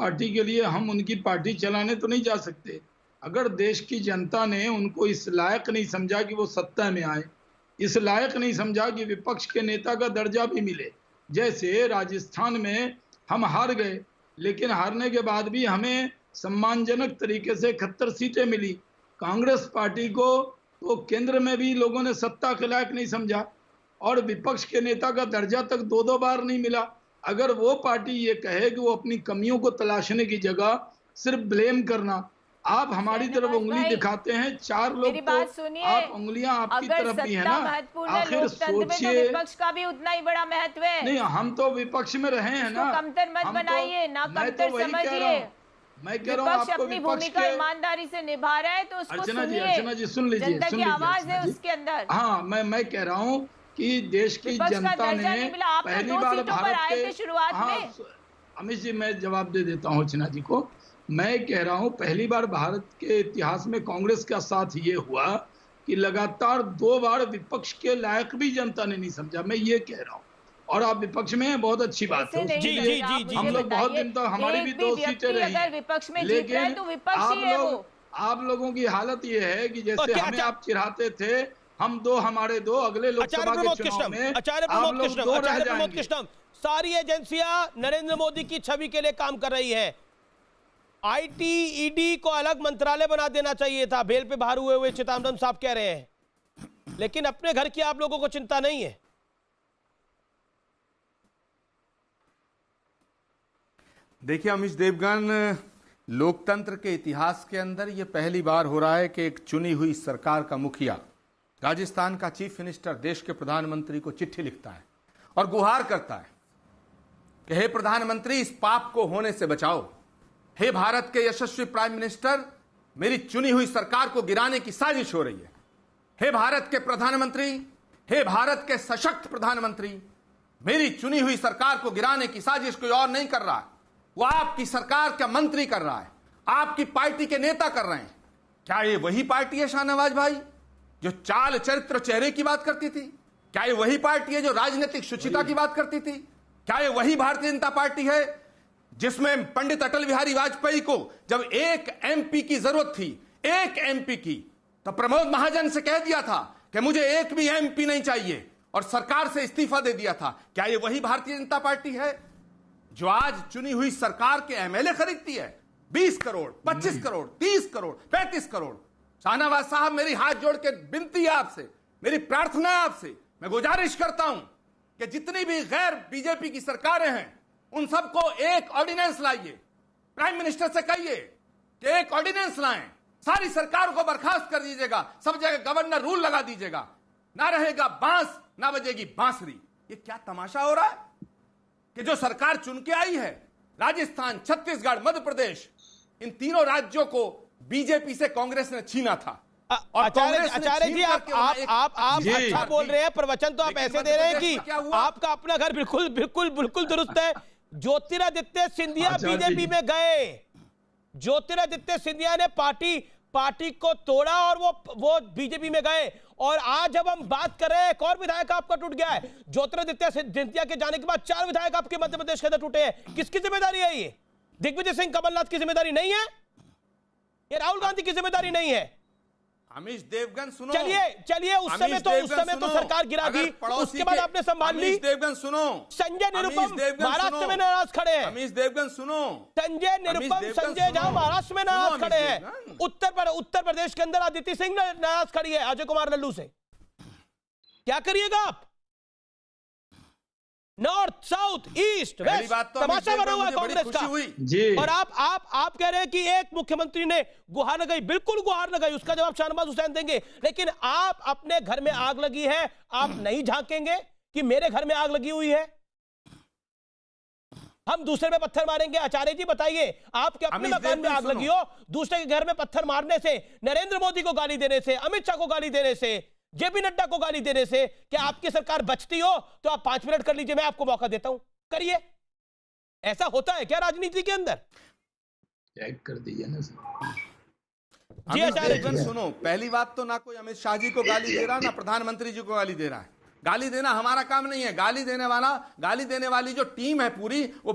Party के लिए हम उनकी पार्टी चलाने तो नहीं जा सकते। अगर देश की जनता ने उनको इस लायक नहीं समझा कि वो सत्ता में आए, इस लायक नहीं समझा कि विपक्ष के नेता का दर्जा भी मिले, जैसे राजस्थान में हम हार गए, लेकिन हारने के बाद भी हमें सम्मानजनक तरीके से 71 सीटें मिली। कांग्रेस पार्टी को तो केंद्र में भी लोगों ने सत्ता के लायक नहीं समझा और विपक्ष के नेता का दर्जा तक 2-2 बार नहीं मिला। अगर वो पार्टी ये कहे कि वो अपनी कमियों को तलाशने की जगह सिर्फ ब्लेम करना, आप हमारी तरफ उंगली दिखाते हैं, 4 लोग तो आप उंगलियां आपकी तरफ भी है ना। आखिर सोचिए, विपक्ष का भी उतना ही बड़ा महत्व है। नहीं, हम तो विपक्ष में रहे हैं ना, कमतर मत बनाइए, ना कमतर समझिए। मैं कह रहा हूँ आपको अपनी भूमिका ईमानदारी से निभा रहा है, तो उसको सुनिए। अर्चना जी सुन लीजिए, जनता की आवाज है उसके अंदर। हाँ, मैं कह रहा हूँ कि देश की जनता ने पहली बार भारत के शुरुआत में। अमित जी, मैं जवाब दे देता हूँ अर्चना जी को। मैं कह रहा हूँ पहली बार भारत के इतिहास में कांग्रेस का साथ ये हुआ कि लगातार 2 बार विपक्ष के लायक भी जनता ने नहीं समझा। मैं ये कह रहा हूँ, और आप विपक्ष में हैं, बहुत अच्छी बात है। जी, जी, जी, जी, हम लोग बहुत दिन तक, हमारी भी 2 सीटें रही, विपक्ष में लेकिन तो विपक्ष ही है वो। आप लोगों की हालत ये है कि जैसे हमें आप चिढ़ाते थे, हम 2 हमारे 2, अगले लोकसभा के चुनाव में आप लोग 2 रह जाएंगे। सारी एजेंसियां नरेंद्र मोदी की छवि के लिए काम कर रही है। आईटी, ईडी को अलग मंत्रालय बना देना चाहिए था, बेल पे बाहर हुए चिदम्बरम साहब कह रहे हैं, लेकिन अपने घर की आप लोगों को चिंता नहीं है। देखिए अमीश देवगन, लोकतंत्र के इतिहास के अंदर यह पहली बार हो रहा है कि एक चुनी हुई सरकार का मुखिया, राजस्थान का चीफ मिनिस्टर, देश के प्रधानमंत्री को चिट्ठी लिखता है और गुहार करता है कि हे प्रधानमंत्री, इस पाप को होने से बचाओ। हे भारत के यशस्वी प्राइम मिनिस्टर, मेरी चुनी हुई सरकार को गिराने की साजिश हो रही है। हे भारत के प्रधानमंत्री, हे भारत के सशक्त प्रधानमंत्री, मेरी चुनी हुई सरकार को गिराने की साजिश कोई और नहीं कर रहा है, वो आपकी सरकार का मंत्री कर रहा है, आपकी पार्टी के नेता कर रहे हैं। क्या ये वही पार्टी है शाहनवाज भाई जो चाल चरित्र चेहरे की बात करती थी? क्या ये वही पार्टी है जो राजनीतिक शुचिता की बात करती थी? क्या ये वही भारतीय जनता पार्टी है जिसमें पंडित अटल बिहारी वाजपेयी को जब एक एमपी की जरूरत थी, एक एमपी की, तो प्रमोद महाजन से कह दिया था कि मुझे एक भी एमपी नहीं चाहिए और सरकार से इस्तीफा दे दिया था? क्या ये वही भारतीय जनता पार्टी है जो आज चुनी हुई सरकार के एमएलए खरीदती है? 20 करोड़, 25 करोड़, 30 करोड़, 35 करोड़। शाहनवाज साहब, मेरी हाथ जोड़ के विनती है आपसे, मेरी प्रार्थना है आपसे, मैं गुजारिश करता हूं कि जितनी भी गैर बीजेपी की सरकारें हैं उन सबको एक ऑर्डिनेंस लाइए, प्राइम मिनिस्टर से कहिए कि एक ऑर्डिनेंस लाएं, सारी सरकारों को बर्खास्त कर दीजिएगा, सब जगह गवर्नर रूल लगा दीजिएगा, ना रहेगा बांस, ना बजेगी बांसुरी। ये क्या तमाशा हो रहा है कि जो सरकार चुन के आई है, राजस्थान, छत्तीसगढ़, मध्य प्रदेश, इन तीनों राज्यों को बीजेपी से कांग्रेस ने छीना था। आचार्य जी, आप अच्छा बोल रहे हैं, प्रवचन तो आप ऐसे दे रहे हैं कि आपका अपना घर बिल्कुल बिल्कुल बिल्कुल दुरुस्त है। ज्योतिरादित्य सिंधिया बीजेपी में गए, ज्योतिरादित्य सिंधिया ने पार्टी को तोड़ा और वो बीजेपी में गए, और आज जब हम बात कर रहे हैं, एक और विधायक आपका टूट गया है। ज्योतिरादित्य सिंधिया के जाने के बाद 4 विधायक आपके मध्य प्रदेश के अंदर टूटे हैं। किसकी जिम्मेदारी है ये? दिग्विजय सिंह कमलनाथ की जिम्मेदारी नहीं है? ये राहुल गांधी की जिम्मेदारी नहीं है? अमीश देवगन सुनो, चलिए उस समय तो सरकार गिरा दी, उसके बाद आपने संभाल ली। अमीश देवगन सुनो, संजय निरुपम महाराष्ट्र में नाराज खड़े हैं। अमीश देवगन सुनो, संजय निरुपम, संजय झा महाराष्ट्र में नाराज खड़े हैं। उत्तर प्रदेश के अंदर अदिति सिंह नाराज खड़ी है अजय कुमार लल्लू से। क्या करिएगा आप? नॉर्थ, साउथ, ईस्ट, वेस्ट, तमाशा बना हुआ कांग्रेस का। और आप कह रहे हैं कि एक मुख्यमंत्री ने गुहार लगाई, बिल्कुल गुहार लगाई, उसका जवाब शाहनवाज हुसैन देंगे, लेकिन आप अपने घर में आग लगी है, आप नहीं झांकेंगे कि मेरे घर में आग लगी हुई है? हम दूसरे में पत्थर मारेंगे? आचार्य जी बताइए, आपके अपने मकान में आग लगी हो, दूसरे के घर में पत्थर मारने से, नरेंद्र मोदी को गाली देने से, अमित शाह को गाली देने से, जेपी नड्डा को गाली देने से क्या आपकी सरकार बचती हो? तो आप 5 मिनट कर लीजिए, मैं आपको मौका देता हूं, करिए। ऐसा होता है क्या राजनीति के अंदर? चेक कर दीजिए ना। जी आचार्य, सुनो, पहली बात तो ना कोई अमित शाह जी को गाली दे रहा, ना प्रधानमंत्री जी को गाली दे रहा है। गाली देना हमारा काम नहीं है। गाली देने वाली जो टीम है पूरी, वो